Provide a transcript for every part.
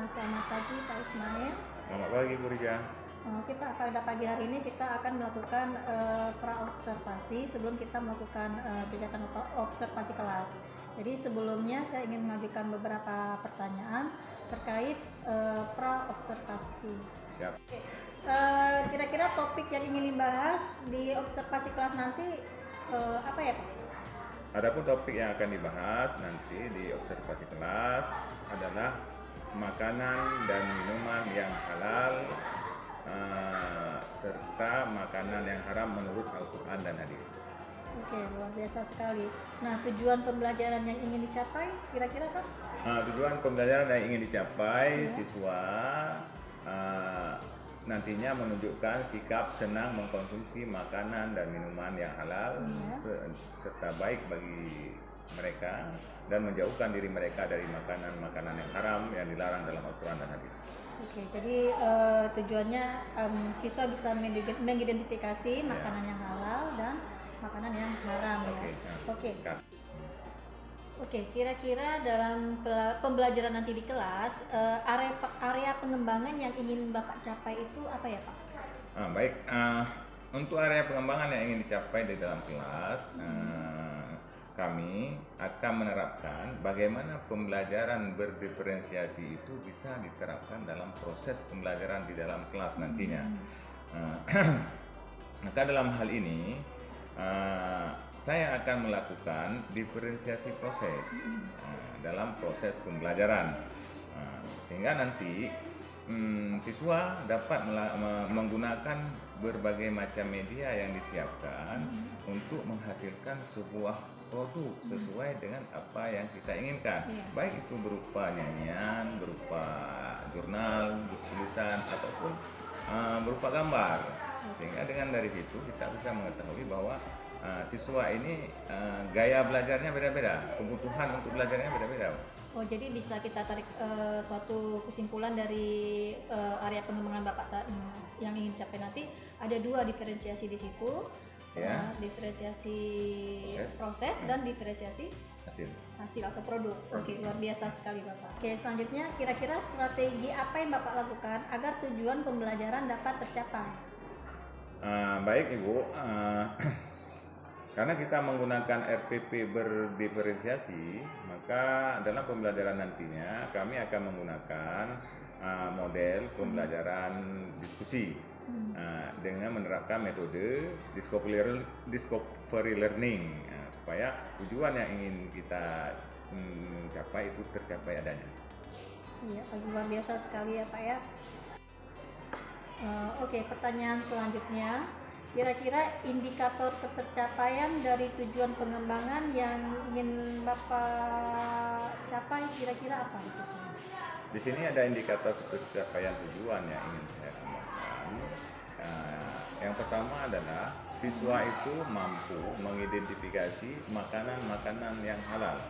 Selamat pagi Pak Ismail. Selamat pagi Bu Rika. Kita pada pagi hari ini kita akan melakukan pra-observasi sebelum kita melakukan kegiatan observasi kelas. Jadi sebelumnya saya ingin mengajukan beberapa pertanyaan terkait pra-observasi. Siap. Kira-kira topik yang ingin dibahas di observasi kelas nanti apa ya Pak? Adapun topik yang akan dibahas nanti di observasi kelas adalah makanan dan minuman yang halal serta makanan yang haram menurut Al-Quran dan hadis. Oke, luar biasa sekali. Nah, tujuan pembelajaran yang ingin dicapai kira-kira Kak? Tujuan pembelajaran yang ingin dicapai Ya. siswa nantinya menunjukkan sikap senang mengkonsumsi makanan dan minuman yang halal serta baik bagi mereka dan menjauhkan diri mereka dari makanan-makanan yang haram yang dilarang dalam Al-Quran dan hadis. Oke, jadi tujuannya siswa bisa mengidentifikasi makanan yang halal dan makanan yang haram ya. Oke, kira-kira dalam pembelajaran nanti di kelas area pengembangan yang ingin Bapak capai itu apa ya Pak? Baik, untuk area pengembangan yang ingin dicapai di dalam kelas, kami akan menerapkan bagaimana pembelajaran berdiferensiasi itu bisa diterapkan dalam proses pembelajaran di dalam kelas nantinya. Maka dalam hal ini saya akan melakukan diferensiasi proses dalam proses pembelajaran sehingga nanti siswa dapat menggunakan berbagai macam media yang disiapkan untuk menghasilkan sebuah produk sesuai dengan apa yang kita inginkan, baik itu berupa nyanyian, berupa jurnal, tulisan ataupun berupa gambar, sehingga dengan dari situ kita bisa mengetahui bahwa siswa ini gaya belajarnya beda-beda, kebutuhan untuk belajarnya beda-beda. Oh, jadi bisa kita tarik suatu kesimpulan dari area pengembangan Bapak yang ingin dicapai nanti ada dua diferensiasi di situ, diferensiasi proses dan diferensiasi hasil atau produk. Oke, luar biasa sekali Bapak. Oke, selanjutnya kira-kira strategi apa yang Bapak lakukan agar tujuan pembelajaran dapat tercapai? Baik Ibu. Karena kita menggunakan RPP berdiferensiasi, maka dalam pembelajaran nantinya kami akan menggunakan model pembelajaran diskusi dengan menerapkan metode discovery learning supaya tujuan yang ingin kita capai itu tercapai adanya. Iya, luar biasa sekali ya Pak ya. Oke, pertanyaan selanjutnya. Kira-kira indikator tercapaian dari tujuan pengembangan yang ingin Bapak capai kira-kira apa di situ? Di sini ada indikator tercapaian tujuan yang ingin saya tambahkan. Yang pertama adalah siswa itu mampu mengidentifikasi makanan-makanan yang halal.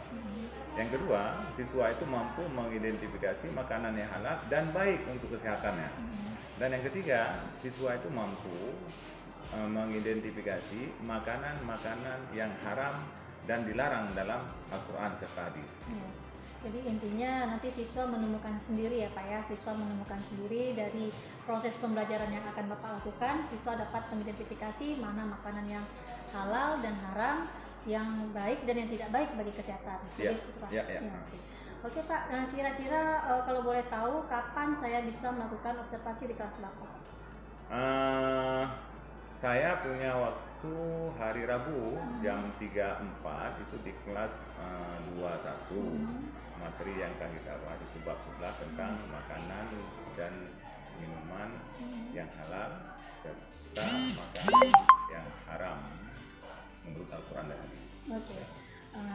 Yang kedua, siswa itu mampu mengidentifikasi makanan yang halal dan baik untuk kesehatannya. Dan yang ketiga, siswa itu mampu mengidentifikasi makanan-makanan yang haram dan dilarang dalam Al-Quran serta hadis. Jadi intinya nanti siswa menemukan sendiri ya Pak ya, siswa menemukan sendiri dari proses pembelajaran yang akan Bapak lakukan, siswa dapat mengidentifikasi mana makanan yang halal dan haram, yang baik dan yang tidak baik bagi kesehatan. Ya, Jadi, Pak. ya. Oke Pak, nah, kira-kira kalau boleh tahu kapan saya bisa melakukan observasi di kelas Bapak? Saya punya waktu hari Rabu jam 3.4 itu di kelas 21. Materi yang akan kita bahas di bab 11 tentang makanan dan minuman yang halal serta makanan yang haram menurut Al-Quran dan hadis. Oke.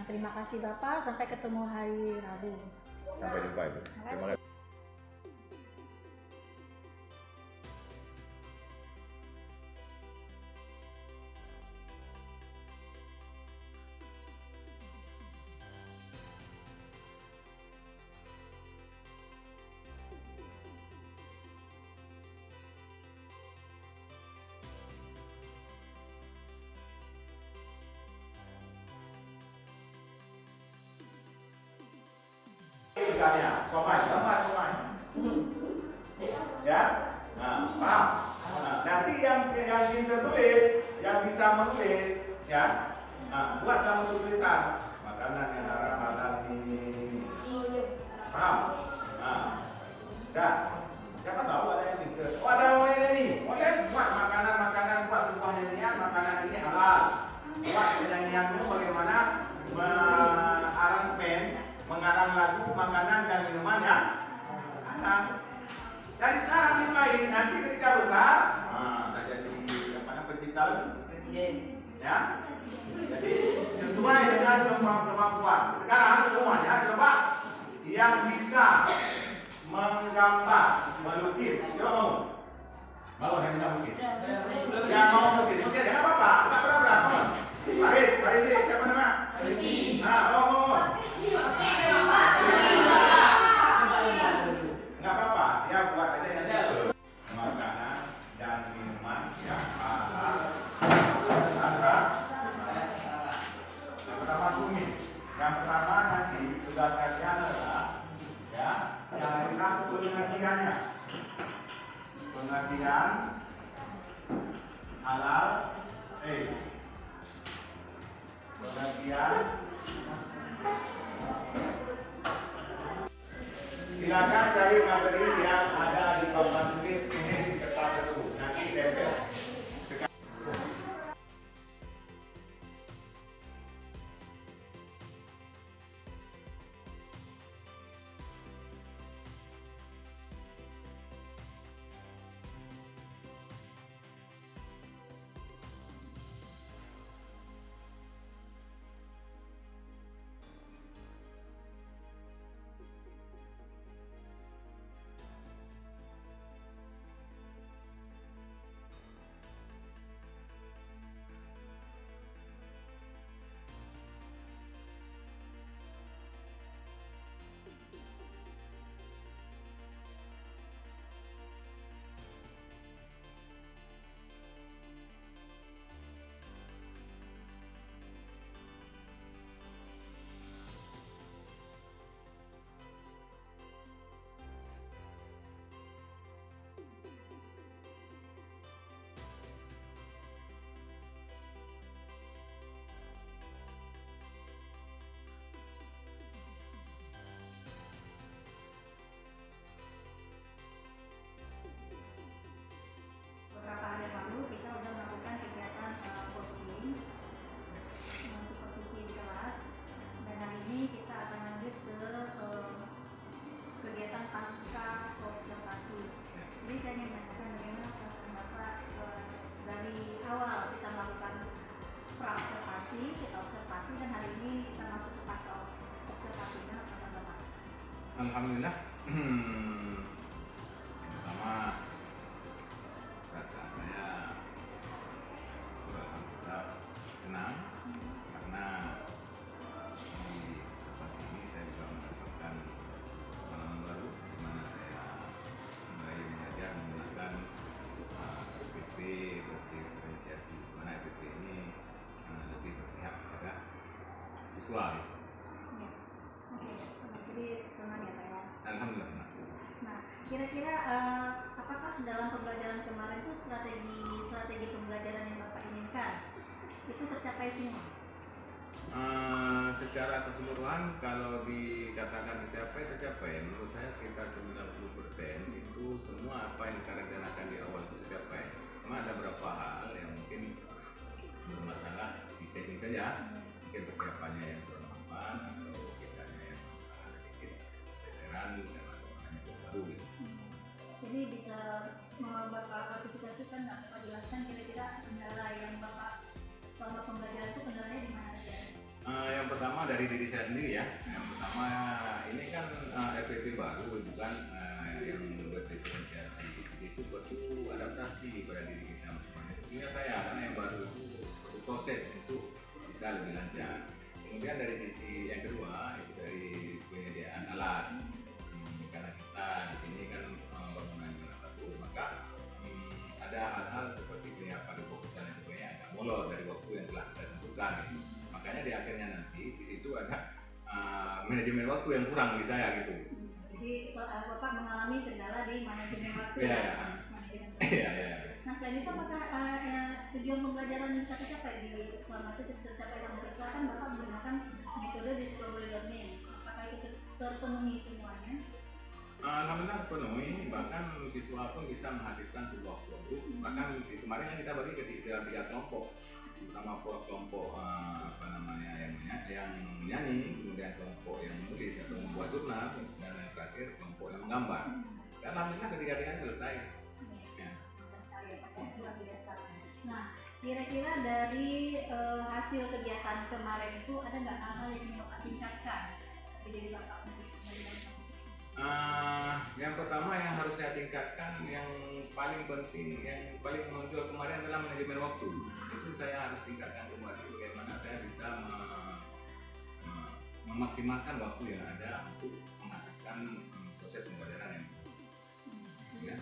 Terima kasih Bapak, sampai ketemu hari Rabu. Sampai jumpa Ibu. Terima kasih. Somai, somai, somai. yang bisa menulis, ya, buat kamu tulisan makanan yang halal ini. Paham? Dah. Siapa tahu ada yang mikir, oh ada yang ini, boleh buat makanan-makanan, buat sebuah nyanyian, makanan ini halal. Buat penyanyianmu bagaimana mengaransemen, mengarang lagu, makanan dan minuman ya. Dari sekarang dimulai, nanti ketika besar, tak jadi pencipta lagu. Ya. Jadi sesuai dengan kemampuan. Sekarang semuanya coba yang bisa menggambar, melukis, coba mau yang bisa melukis. Yang mau melukis, oke, tidak apa-apa, tak berat-berat, Paris, siapa nama? Nggak apa-apa, ya buat aja yang itu. Makanan dan minuman yang halal. Yang pertama nanti sudah kalian adalah ya, yang tentang pengertiannya. Pengertian halal, pengertian. Silakan cari materi yang ada di papan tulis ini di kertas itu. Nanti tempel. Beberapa hari lalu kita sudah melakukan kegiatan coaching supervisi di kelas, dan hari ini kita akan lanjut ke kegiatan pasca observasi. Jadi saya ingin menanyakan bagaimana perasaan Bapak dari awal kita melakukan pra-observasi, kita observasi, dan hari ini kita masuk ke pasca observasi. Bagaimana perasaan Bapak? Alhamdulillah. Pertama, perasaan saya alhamdulillah senang karena di observasi ini saya juga mendapatkan pengalaman baru di mana saya mulai belajar menggunakan EPP berdiferensiasi, di mana EPP ini lebih berpihak kepada siswa. Ya. Oke. Jadi senang ya Pak ya. Alhamdulillah. Nah, kira-kira apakah dalam pembelajaran kemarin itu strategi pembelajaran yang Bapak inginkan itu tercapai semua? Secara keseluruhan kalau dikatakan tercapai, menurut saya sekitar 90% itu semua apa yang kita rencanakan di awal itu tercapai. Cuma ada beberapa hal yang mungkin bermasalah di teknis saja, mungkin persiapannya yang kurang matang atau kitanya yang sedikit veteran dan atau baru gitu. Jadi bisa Bapak klasifikasikan nggak, Bapak jelaskan kira-kira kendala yang Bapak selama pembelajaran itu kendalanya di mana saja? Yang pertama dari diri saya sendiri ya. Yang pertama ini kan FPP baru bukan yang berdiferensiasi. Itu perlu adaptasi pada diri kita masing-masing. Tentunya saya karena yang baru itu perlu proses untuk bisa lebih lancar. Kemudian dari sisi yang kedua itu dari penyediaan alat. Karena kita di sini kan bangunan satu, maka ada hal-hal seperti penyiapan fokusan yang sebenarnya agak molor dari waktu yang telah kita tentukan. Makanya di akhirnya nanti di situ ada manajemen waktu yang kurang di saya gitu. Jadi Bapak mengalami kendala di manajemen waktu. Iya. Manajemen waktu. Iya. Nah, selain itu apakah tujuan pembelajaran yang tercapai di selama itu tercapai sama siswa kan Bapak menggunakan metode discovery learning. Apakah itu terpenuhi semuanya? Alhamdulillah terpenuhi, bahkan siswa pun bisa menghasilkan sebuah produk. Bahkan kemarin kan kita bagi ke tiga kelompok, pertama kelompok yang menyanyi, kemudian kelompok yang menulis atau membuat jurnal, dan yang terakhir kelompok yang menggambar. Dan alhamdulillah ketiga-tiganya selesai. Ya. Luar biasa. Nah, kira-kira dari hasil kegiatan kemarin itu ada nggak hal-hal yang ingin Bapak tingkatkan dari Bapak untuk yang pertama yang harus saya tingkatkan, yang paling penting, yang paling menonjol kemarin adalah manajemen waktu. Itu saya harus tingkatkan kembali bagaimana saya bisa memaksimalkan waktu yang ada untuk menghasilkan proses pembelajaran yang ya.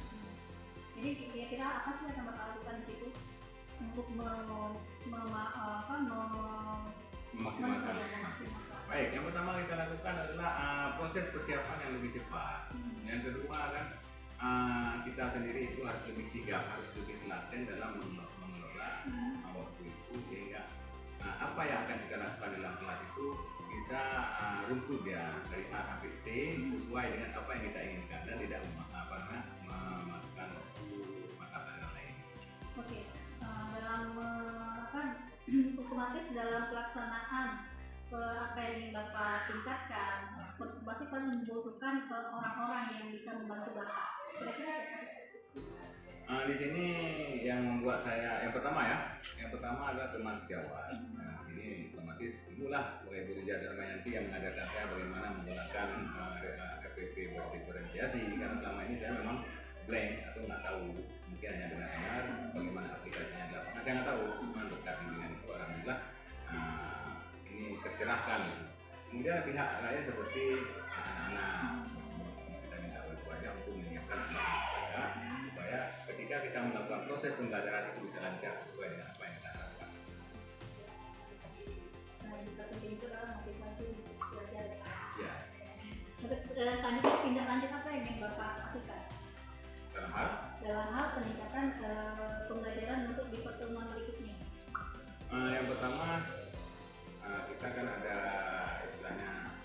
Jadi kira-kira apa sih yang Bapak lakukan di situ untuk memaksimalkan? Baik, yang pertama kita lakukan adalah proses persiapan yang lebih cepat. Yang kedua kan kita sendiri itu harus lebih sigap, harus lebih telaten dalam mengelola waktu itu, sehingga apa yang akan kita lakukan dalam kelas itu bisa runtut ya dari A sampai C sesuai dengan apa yang kita inginkan dan tidak memakan waktu mata pelajaran lain. Oke, dalam otomatis dalam pelaksanaan apa yang ingin Bapak tingkatkan, pasti kan membutuhkan orang-orang yang bisa membantu Bapak. Kira-kira di sini yang membuat saya yang pertama adalah teman sejawat. Nah, ini otomatis itulah mulai Bu Rija Darmayanti yang mengajarkan saya bagaimana menggunakan RPP berdiferensiasi, karena selama ini saya memang blank atau nggak tahu, mungkin hanya dengar bagaimana aplikasinya di lapangan, saya nggak tahu. Cuma dekat dengan itu alhamdulillah ini tercerahkan. Kemudian pihak lain seperti anak-anak kita minta berupaya untuk menyiapkan anak-anak supaya ketika kita melakukan proses pembelajaran itu bisa lancar sesuai dengan apa yang kita harapkan. Nah, juga penting itu adalah motivasi untuk belajar. Ya. Selanjutnya tindak lanjut apa yang ingin Bapak lakukan? Dalam hal peningkatan pembelajaran untuk di pertemuan berikutnya. Yang pertama kita kan ada istilahnya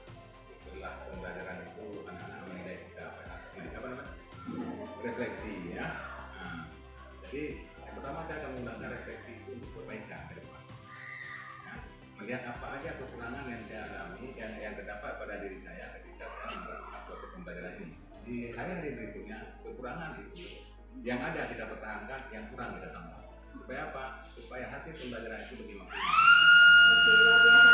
setelah pembelajaran itu anak-anak menilai kita refleksi ya. Jadi yang pertama saya akan menggunakan refleksi itu untuk perbaikan ke depan. Melihat apa aja kekurangan yang saya alami yang terdapat pada diri saya ketika saya melakukan proses pembelajaran ini. Di hari-hari berikutnya kekurangan itu yang ada kita pertahankan, yang kurang kita tambah. Supaya apa? Supaya hasil pembelajaran itu lebih maksimal. Oke, luar biasa